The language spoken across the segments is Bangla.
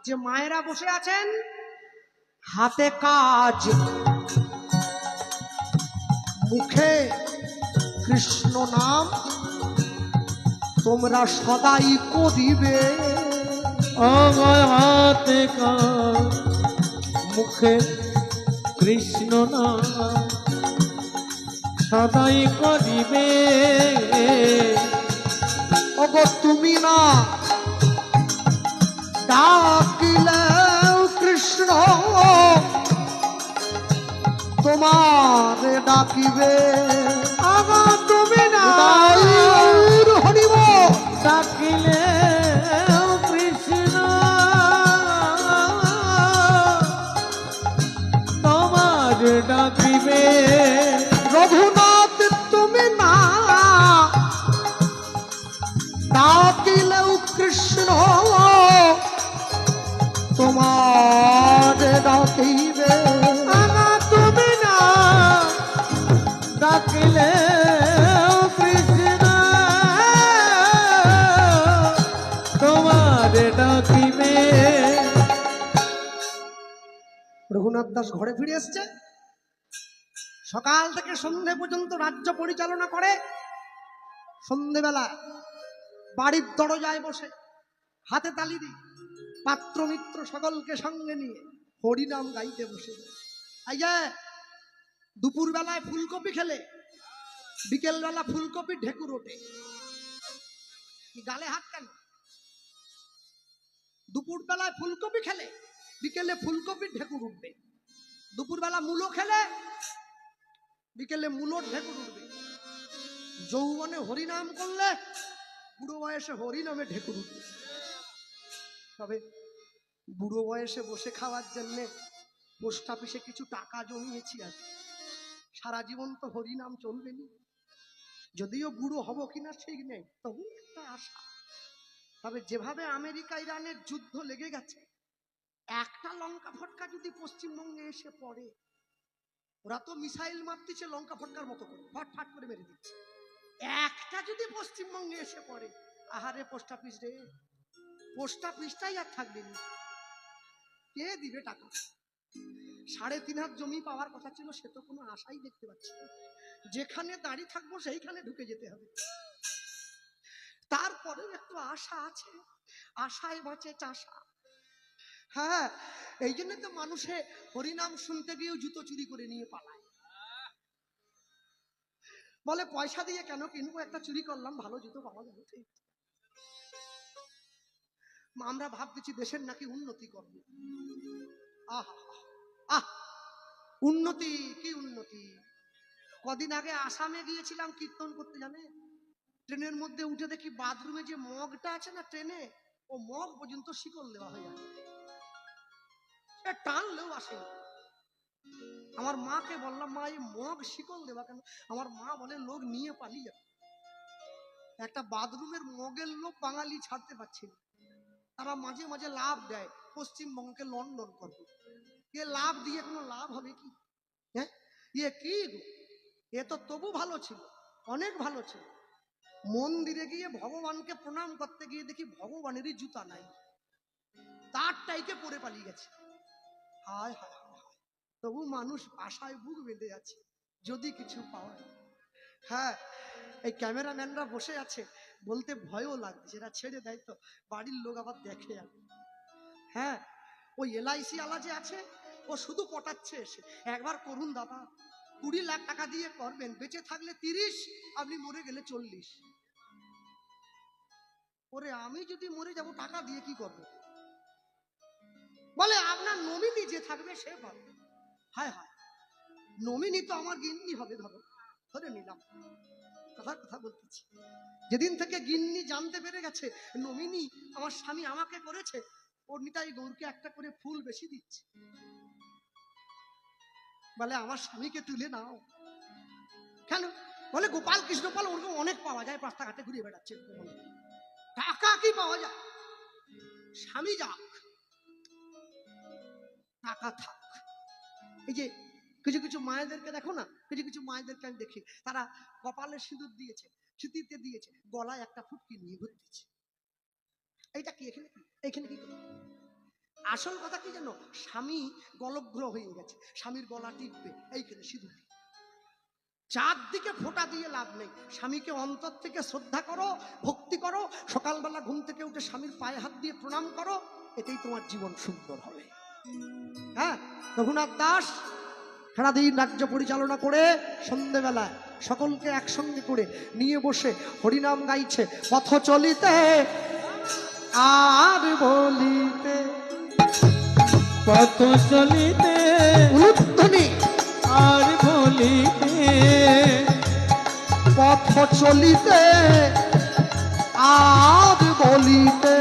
যে মায়েরা বসে আছেন হাতে কাজ, মুখে কৃষ্ণ নাম তোমরা সদাই করিবে। আমার হাতে কাজ, মুখে কৃষ্ণ নাম সদাই করিবে। ওগো তুমি না ডাকিলেও কৃষ্ণ তোমার ডাকিবে। আগো তুমি না হরিব ডাকিলে কৃষ্ণ তোমার ডাকিবে। রঘুনাথ তুমি না ডাকিলেও কৃষ্ণ তোমার ডাকিবে। তুমি না ডাকিলে কৃষ্ণ তোমার ডাকিবে। রঘুনাথ দাস ঘরে ফিরে এসছে, সকাল থেকে সন্ধে পর্যন্ত রাজ্য পরিচালনা করে। সন্ধেবেলা বাড়ির দরজায় বসে হাতে তালি দিয়ে পাত্র মিত্র সকলকে সঙ্গে নিয়ে হরিনাম গাইতে বসে। এই যে দুপুর বেলায় ফুলকপি খেলে, বিকেল বেলা ফুলকপি ঢেকুর ওঠে, কি গালে হাত কেন? দুপুর বেলায় ফুলকপি খেলে, বিকেলে ফুলকপির ঢেকুর উঠবে। দুপুর বেলা মূলো খেলে, বিকেলে মূলোর ঢেকুর উঠবে। যৌবনে হরিনাম করলে বুড়ো বয়সে হরিনামে ঢেকুর উঠবে। তবে বুড়ো বয়সে বসে খাওয়ার জন্য পোস্ট অফিসে কিছু টাকা জমিয়েছি আর সারা জীবন তো হরিনাম চলবে না। যদিও বুড়ো হব কিনা ঠিক নেই, তবু একটা আশা। তবে যেভাবে আমেরিকা ইরানের যুদ্ধ লেগে গেছে, একটা লঙ্কা ফটকা যদি পশ্চিমবঙ্গে এসে পড়ে, ওরা তো মিসাইল মারতেছে লঙ্কা ফটকার মতো করে, ফট ফাট করে মেরে দিচ্ছে। একটা যদি পশ্চিমবঙ্গে এসে পড়ে, আহারে পোস্ট অফিস রে, পোস্ট অফিসটাই আর থাকবে না। কে দিবে টাকা? 3.5 হাত জমি পাওয়ার কথা ছিল, সে তো কোনো আশাই দেখতে পাচ্ছি না। যেখানে দাঁড়িয়ে থাকবো সেইখানে ঢুকে যেতে হবে। তারপরে একটু আশা আছে, আশায় বাঁচে চাষা। হ্যাঁ, এই জন্য তো মানুষে হরিনাম শুনতে গিয়েও জুতো চুরি করে নিয়ে পালায়। বলে পয়সা দিয়ে কেন কিনবো, একটা চুরি করলাম, ভালো জুতো পাওয়া যাবে। আমরা ভাবতেছি দেশের নাকি উন্নতি করবো। আহা আহ উন্নতি কি উন্নতি? কদিন আগে আসামে গিয়েছিলাম কীর্তন করতে, জানে, ট্রেনের মধ্যে উঠে দেখি বাথরুমে যে মগটা আছে না ট্রেনে, ও মগ পর্যন্ত শিকল দেওয়া হয়ে আছে, টানলেও আসে। আমার মাকে বললাম, মা এই মগ শিকল দেওয়া কেন? আমার মা বলে লোক নিয়ে পালিয়ে যাবে। একটা বাথরুমের মগের লোক বাঙালি ছাড়তে পারছে না। তারা মাঝে মাঝে লাভ দেয় পশ্চিমবঙ্গকে লন্ডন করবে। এ লাভ দিয়ে কোনো লাভ হবে কি? হ্যাঁ, ইয়ে কি গো, এ তো তবু ভালো ছিল, অনেক ভালো ছিল। মন্দিরে গিয়ে ভগবানকে প্রণাম করতে গিয়ে দেখি ভগবানেরই জুতা নাই, তার টাইকে পরে পালিয়ে গেছে। হায় হায় হায় হায়, তবু মানুষ আশায় বুক বেঁধে আছে যদি কিছু পাওয়া যায়। হ্যাঁ, এই ক্যামেরাম্যানরা বসে আছে, বলতে ভয়ও লাগছে, এরা ছেড়ে দেয় তো বাড়ির লোক আবার দেখে যাবে। হ্যাঁ, ওই LIC আলা যে আছে, ও শুধু পটাচ্ছে এসে, একবার করুন দাদা, 20 লাখ টাকা দিয়ে করবেন, বেঁচে থাকলে 30, আপনি মরে গেলে 40। ওরে আমি যদি মরে যাব টাকা দিয়ে কি করব? বলে আপনার নমিনি যে থাকবে সে পাবে। হায় হায়, নমিনি তো আমার গিন্নি হবে, ধরো ধরে নিলাম, কথা বলতেছি। যেদিন থেকে গিন্নি জানতে পেরে গেছে নমিনি আমার স্বামী আমাকে করেছে, ওর নিতাই গৌরকে একটা করে ফুল বেশি দিচ্ছে। বলে আমার স্বামীকে তুলে নাও। কেন? বলে গোপাল কৃষ্ণপাল ওরকম অনেক পাওয়া যায়, রাস্তাঘাটে ঘুরে বেড়াচ্ছে, টাকা কি পাওয়া যায়? স্বামী যাক, টাকা থাক। এই যে কিছু কিছু মায়েদেরকে দেখো না, কিছু কিছু মায়েদেরকে আমি দেখি, তারা কপালে সিঁদুর দিয়েছে, সিঁথিতে দিয়েছে, গলায় একটা ফুটকি নিয়ে ঘুরতেছে। এইটা কি? এখানে কি? আসল কথা কি জানো, স্বামী গলগ্র হয়ে গেছে, স্বামীর গলা টিপবে এইখানে সিঁদুর দিয়ে। চারদিকে ফোঁটা দিয়ে লাভ নেই। স্বামীকে অন্তর থেকে শ্রদ্ধা করো, ভক্তি করো, সকালবেলা ঘুম থেকে উঠে স্বামীর পায়ে হাত দিয়ে প্রণাম করো, এতেই তোমার জীবন সুন্দর হবে। হ্যাঁ, রঘুনাথ দাস সারাদিন রাজ্য পরিচালনা করে সন্ধ্যেবেলায় সকলকে একসঙ্গে করে নিয়ে বসে হরিনাম গাইছে। পথ চলিতে আর বলিতে, পথ চলিতে উলুধ্বনি আর বলিতে, পথ চলিতে আর বলিতে,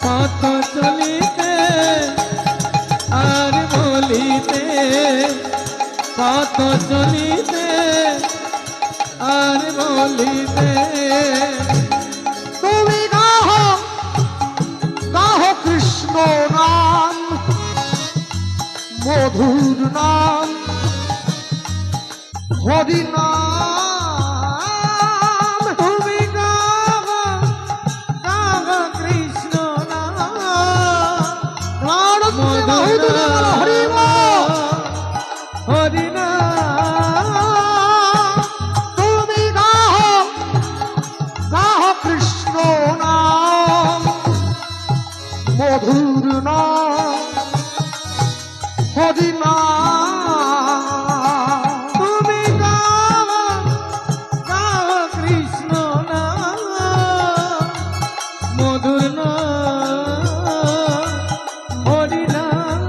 পথ চলিতে আর বলিতে, পথ চলিতে আর বলিতে, তুমি গাহ গাহ কৃষ্ণ নাম, মধুর নাম, হরি নাম। তুমি গাহ গাহ কৃষ্ণ নাম, প্রাণত্রে বাহুদূরে বলো হরি বল। হরি নাম, তুমি গাহ গাহ কৃষ্ণ নাম, মধুর নাম, হরি নাম। তুমি গাহ গাহ কৃষ্ণ নাম, মধুর নাম, হরি নাম।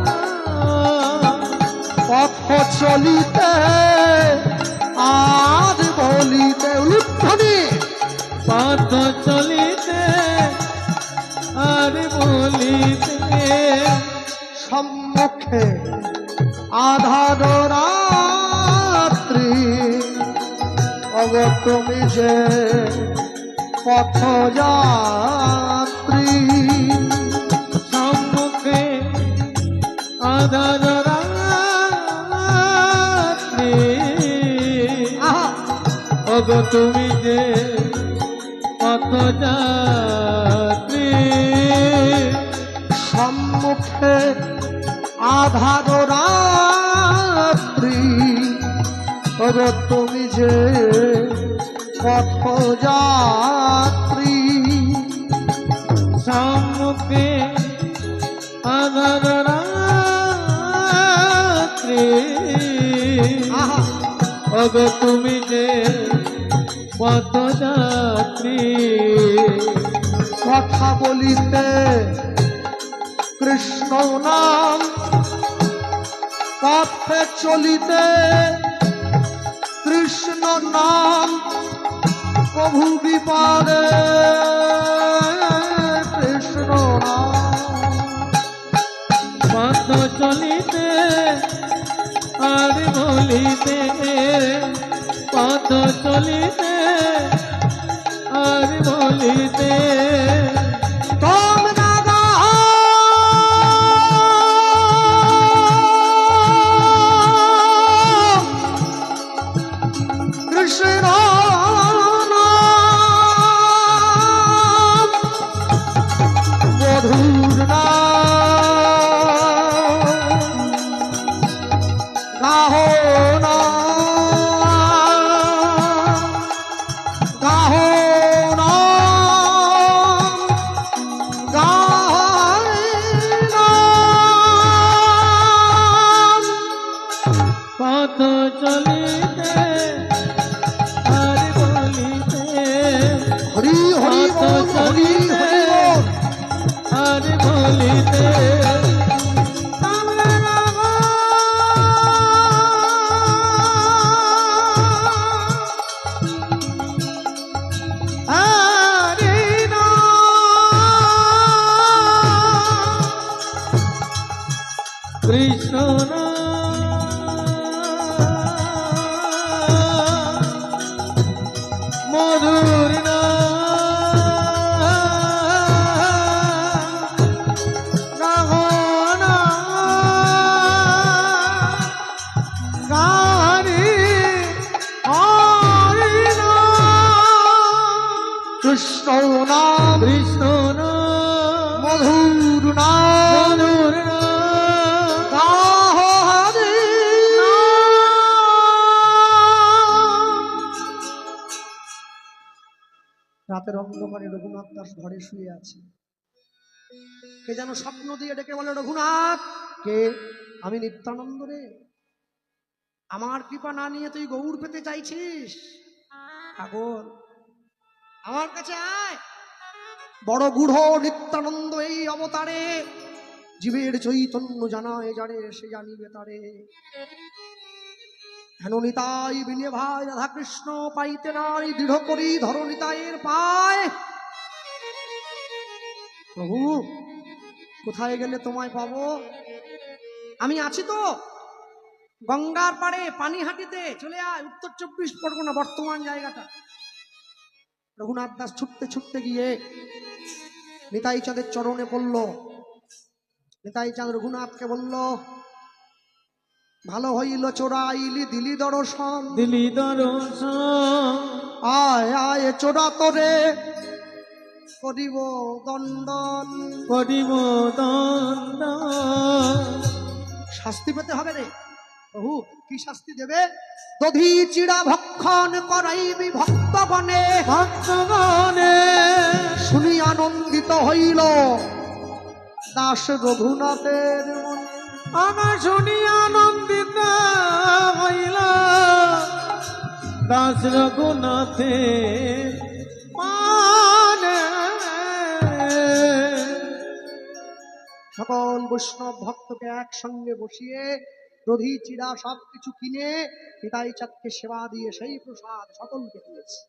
পথ চলিতে আর বলিতে, উলুধ্বনি পথ চলিতে আর বলিতে, সম্মুখে আধার রাত্রি, অগ তুমি যে পথ যাত্রী। সম্মুখে আধার রাত্রি, আহা, ওগো তুমি যে পথ যাত্রী। সম্মুখে আধার রাত্রি, অগ তুমি যে পথ যাত্রী। সম্মুখে আধার রাত্রি, আহা, ওগো তুমি যে পথ যাত্রী। কথা বলিতে কৃষ্ণ নাম, পথে চলিতে কৃষ্ণ নাম, প্রভু বিপারে কৃষ্ণ নাম। পথ চলিতে আর বলিতে, পথ চলিতে আর বলিতে, তোমরা গাহ কৃষ্ণ নাম, মধুর নাম, গাহ নাম, গাহ নাম, গাহ নাম। পথ চলিতে আর বলিতে, হরি হরি বল, হরি হরি বল। আর বলিতে, হরি নাম, কৃষ্ণ নাম, মধুর নাম, গাহ নাম, হরি হরি নাম, কৃষ্ণ নাম, কৃষ্ণ নাম, মধুর নাম, রাতের অন্ধকারে রঘুনাথ দাস ঘরে শুয়ে আছে। কে যেন স্বপ্ন দিয়ে ডেকে বলে, রঘুনাথ। কে? আমি নিত্যানন্দ রে। আমার কৃপা না নিয়ে তুই গৌর পেতে চাইছিস? পাগল, আমার কাছে আয়। বড় গূঢ় নিত্যানন্দ এই অবতারে, জীবের চৈতন্য জানায় যারে সে জানিবে তারে। হেন নিতাই বিনে ভাই রাধা কৃষ্ণ পাইতে নাই, দৃঢ় করি ধরো নিতাইয়ের পায়। প্রভু, কোথায় গেলে তোমায় পাবো? আমি আছি তো গঙ্গার পাড়ে পানিহাটিতে, চলে আয়। উত্তর 24 পরগনা বর্তমান জায়গাটা। রঘুনাথ দাস ছুটতে ছুটতে গিয়ে নিতাই চাঁদের চরণে পড়ল। নিতাই চাঁদ রঘুনাথকে বলল, ভালো হইল চোরাইলি দিলি দর্শন, দিলি দর্শন, আয় আয় চোরা তোরে করিব দণ্ডন। করিব দণ্ড। শাস্তি পেতে হবে রে। প্রভু, কি শাস্তি দেবে? দধি চিড়া ভক্ষণ করাইবি ভক্তগণে। ভক্তগণে শুনি আনন্দিত হইল দাস রঘুনাথের মনে। আমার শুনি আনন্দিত হইল দাস রঘুনাথের মনে। সকল বৈষ্ণব ভক্তকে একসঙ্গে বসিয়ে দধি চিড়া সবকিছু কিনে নিতাই চাঁদকে সেবা দিয়ে সেই প্রসাদ সকলকে দিয়েছে।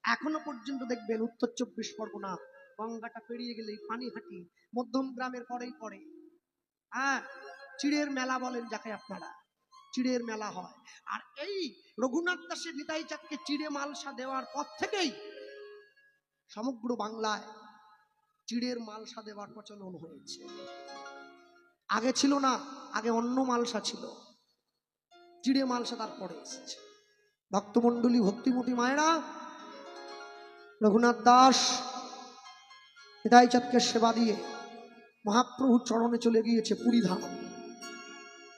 এখনো পর্যন্ত দেখবেন উত্তর 24 পরগনা গঙ্গাটা পেরিয়ে গেলেই পানিহাটি মধ্যম গ্রামের পরেই পড়ে। হ্যাঁ, চিড়ের মেলা বলেন যাকে আপনারা, চিড়ের মেলা হয়। আর এই রঘুনাথ দাসের নিতাই চাঁদকে চিড়ে মালসা দেওয়ার পর থেকেই সমগ্র বাংলায় চিড়ের মালসা দেওয়ার প্রচলন হয়েছে। আগে ছিল না, আগে অন্য মালসা ছিল, চিড়ে মালসা তারপরে এসেছে। ভক্তমণ্ডলী, ভক্তিমতী মায়েরা, রঘুনাথ দাস নিতাই চাঁদকে সেবা দিয়ে মহাপ্রভুর চরণে চলে গিয়েছে পুরীধাম।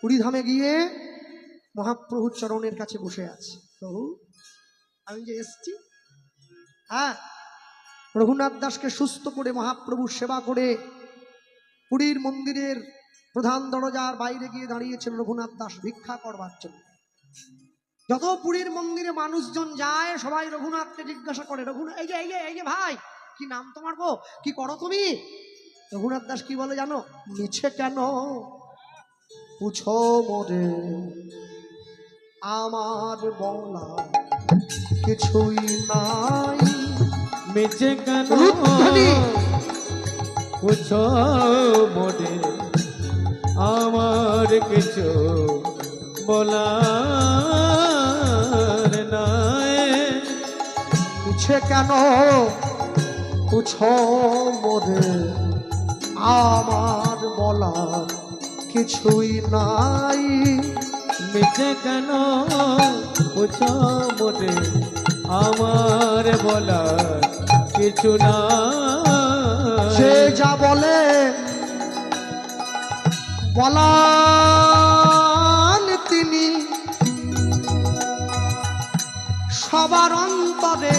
পুরীধামে গিয়ে মহাপ্রভুর চরণের কাছে বসে আছে। প্রভু, আমি যে এসছি। হ্যাঁ, রঘুনাথ দাসকে সুস্থ করে মহাপ্রভুর সেবা করে পুরীর মন্দিরের প্রধান দরজার বাইরে গিয়ে দাঁড়িয়েছিল রঘুনাথ দাস ভিক্ষা করবার জন্য। যত পুরীর মন্দিরে মানুষজন যায় সবাই রঘুনাথকে জিজ্ঞাসা করে, রঘুনাথ, এই যে ভাই, কি নাম তোমার গো, কি করো তুমি? রঘুনাথ দাস কি বলে জানো? মিছে কেন পুছো মোরে, আমার বলা কিছুই নাই। মিছে কেন পুছো মোরে, আমার কিছু বলার নাই। মিছে কেন পুছো মোরে, আমার বলার কিছুই নাই। মিছে কেন পুছো মোরে, আমার বলার কিছু না। সে যা বলে বলান তিনি সবার অন্তরে,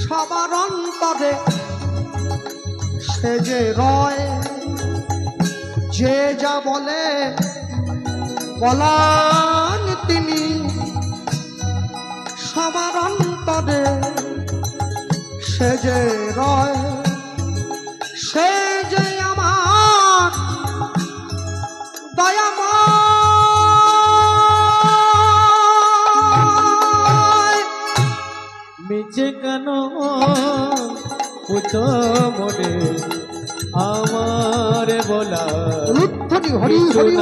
সবার অন্তরে সে যে রয়। যে যা বলে বলান তিনি সবার অন্তরে সে যে রয়। সে যে আমার দয়াময়। মিছে কেন পুছো মোরে, আমার বলা হরি হরি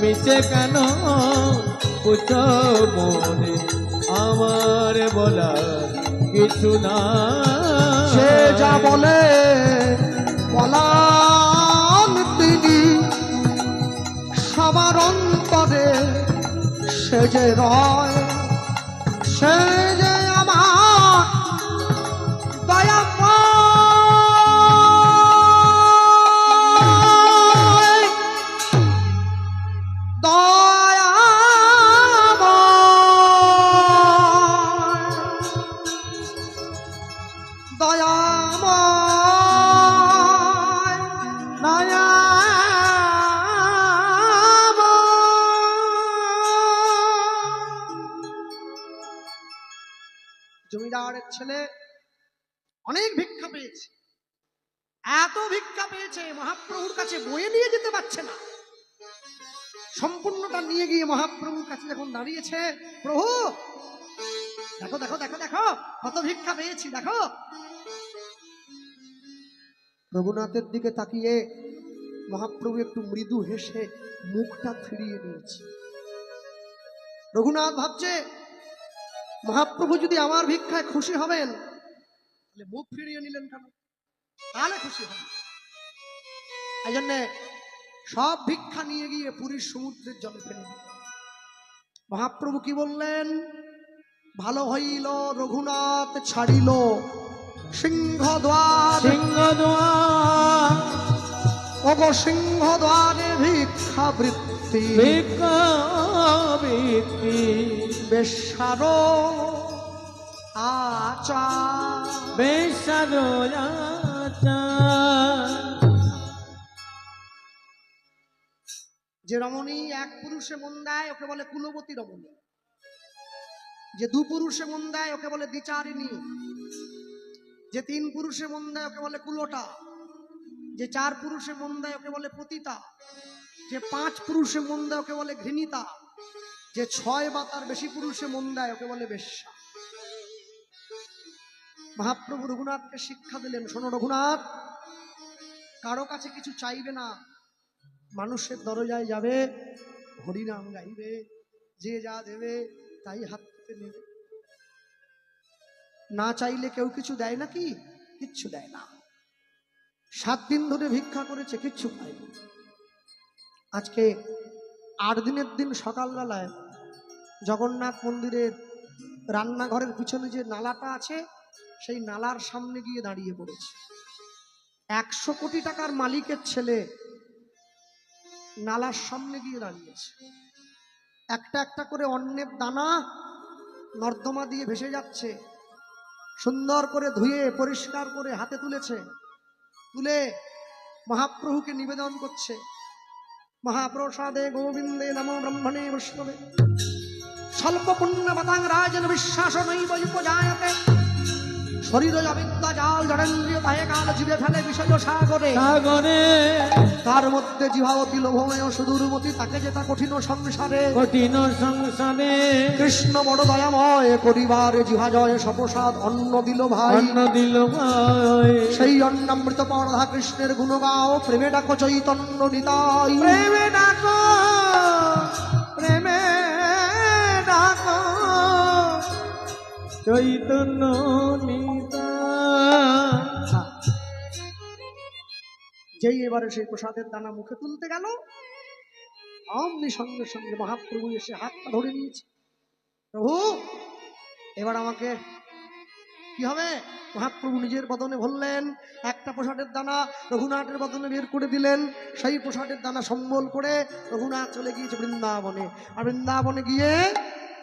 মিছে কেন পুছো মোরে, আমার বলা কিছু না। সে যা বলে বলান তিনি সবার অন্তরে সে যে রয়। সে যে আমার দয়াময়, দয়াময়। দয়াময় জমিদারের ছেলে অনেক ভিক্ষা পেয়েছে, এত ভিক্ষা পেয়েছে মহাপ্রভুর কাছে বয়ে নিয়ে যেতে পারছে না। সম্পূর্ণটা নিয়ে গিয়ে মহাপ্রভুর কাছে যখন দাঁড়িয়েছে, প্রভু দেখো দেখো দেখো দেখো কত ভিক্ষা পেয়েছি দেখো। রঘুনাথের দিকে তাকিয়ে মহাপ্রভু একটু মৃদু হেসে মুখটা ফিরিয়ে নিয়েছে। রঘুনাথ ভাবছে মহাপ্রভু যদি আমার ভিক্ষায় খুশি হবেন তাহলে মুখ ফিরিয়ে নিলেন কেন, তাহলে খুশি হবেন। এই জন্যে সব ভিক্ষা নিয়ে গিয়ে পুরীর সমুদ্রের জলে ফেলে দিল। মহাপ্রভু কি বললেন? ভালো হইল রঘুনাথ ছাড়িল সিংহদ্বার, সিংহদ্বার ওগো সিংহদ্বারে ভিক্ষা বৃত্তি, ভিক্ষাবৃত্তি বেশ্যার আচার, বেশ্যার আচার। যে রমণী এক পুরুষে মন দেয় ওকে বলে কুলবতী রমণী, যে দু পুরুষে মন দেয় ওকে বলে দ্বিচারিণী, যে তিন পুরুষে মন দেয় ওকে বলে কুলোটা, যে চার পুরুষে মন দেয় ওকে বলে পতিতা, যে পাঁচ পুরুষে মন দেয় ওকে বলে ঘৃণিতা, যে ছয় বা তার বেশি পুরুষে মন দেয় ওকে বলে বেশ্যা। মহাপ্রভু রঘুনাথকে শিক্ষা দিলেন, শোনো রঘুনাথ, কারো কাছে কিছু চাইবে না, মানুষের দরজায় যাবে, হরিনাম গাইবে, যে যা দেবে তাই হাত পেতে নেবে। না চাইলে কেউ কিছু দেয় নাকি? কিচ্ছু দেয় না। 7 দিন ধরে ভিক্ষা করেছে, কিচ্ছু পায়নি। আজকে 8 দিনের দিন সকালবেলায় জগন্নাথ মন্দিরের রান্নাঘরের পিছনে যে নালাটা আছে সেই নালার সামনে গিয়ে দাঁড়িয়ে পড়েছে। 100 কোটি টাকার মালিকের ছেলে নালার সামনে গিয়ে দাঁড়িয়েছে। একটা একটা করে অন্নের দানা নর্দমা দিয়ে ভেসে যাচ্ছে, সুন্দর করে ধুয়ে পরিষ্কার করে হাতে তুলেছে, তুলে মহাপ্রভুকে নিবেদন করছে। মহাপ্রসাদে গোবিন্দে নমো ব্রহ্মণে বৈষ্ণবে স্বল্প পুণ্যবতাং রাজন বিশ্বাস নৈব উপজায়তে শরীর অবিদ্যা জাল জড়েন্দ্রিয় তাহে কাল জীবে ফেলে বিষয় সাগরে, সাগরে তার মধ্যে জিভাবতী লোভময় সুদূরমতি, তাকে যেটা কঠিন সংসারে, কঠিন সংসারে কৃষ্ণ বড় দয়াময় করিবার জিহা জয় সপ্রসাদ অন্ন দিল ভাই, অন্ন দিল ভাই। সেই অন্নামৃত পর রাধা কৃষ্ণের গুণ গাও, প্রেমে ডাকো চৈতন্য নিতাই, প্রেমে ডাকো, প্রেমে ডাকো চৈতন্য নিতাই। যেই এবারে সেই প্রসাদের দানা মুখে তুলতে গেল, অমনি সঙ্গে সঙ্গে মহাপ্রভু এসে হাতটা ধরে নিয়েছে। প্রভু এবার আমাকে কি হবে? মহাপ্রভু নিজের বদনে বললেন, একটা প্রসাদের দানা রঘুনাথের বদনে বের করে দিলেন। সেই প্রসাদের দানা সম্বল করে রঘুনাথ চলে গিয়েছে বৃন্দাবনে। আর বৃন্দাবনে গিয়ে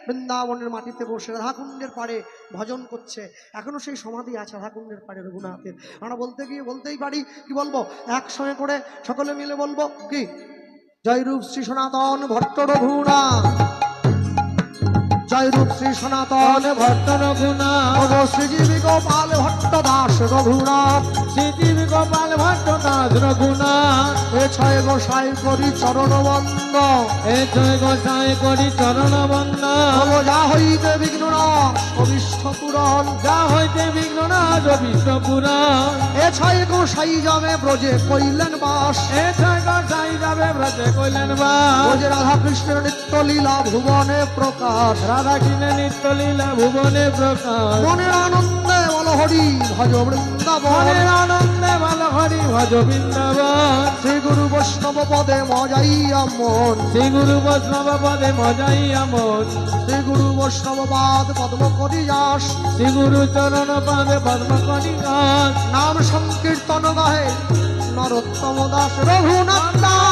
বৃন্দাবনের মাটিতে বসে রাধাকুণ্ডের পাড়ে ভজন করছে। এখনো সেই সমাধি আছে রাধাকুণ্ডের পাড়ে রঘুনাথের। আমরা বলতে গিয়ে বলতেই পারি, কি বলবো, একসঙ্গে করে সকলে মিলে বলবো কি? জয়রূপ শ্রী সনাতন ভট্ট রঘুনাথ, জয়রূপ শ্রী সনাতন ভট্ট রঘুনাথ, শ্রীজীবী গোপাল ভট্ট দাস রঘুনাথ, শ্রীজীবী গোপাল ভট্ট দাস রঘুনাথ। এ ছয় গোসাই করি চরণ বন্দ, এ ছয় গোসাই করি চরণ বন্দ। যা হইতে বিঘ্ন অবিষ্ট পূরণ, যা হইতে বিঘ্ন নাশ অবিষ্ট পুরাণ। এ ছয় গোসাই যাবে ব্রজে কইলেন বাস, এ ছয় গোসাই যাবে ব্রজে কইলেন বাস। ব্রজে রাধা কৃষ্ণের নিত্য লীলা ভুবনে প্রকাশ, রাধা কৃষ্ণের নিত্য লীলা ভুবনে প্রকাশ। মনের আনন্দে বল হরি ভজ বৃন্দাবন, মনের আনন্দে বল হরি ভজ বৃন্দাবন। শ্রী গুরু বৈষ্ণব পদে মজাইয়া মন, শ্রী গুরু বৈষ্ণব পদে মজাইয়া মন। শ্রী গুরু বৈষ্ণব পাদ পদ্ম করি যাস, শ্রী গুরু চরণ পাদে পদ্ম করি দাস। নাম সংকীর্তন গাহে নরোত্তম দাস রঘুনাথ দাস।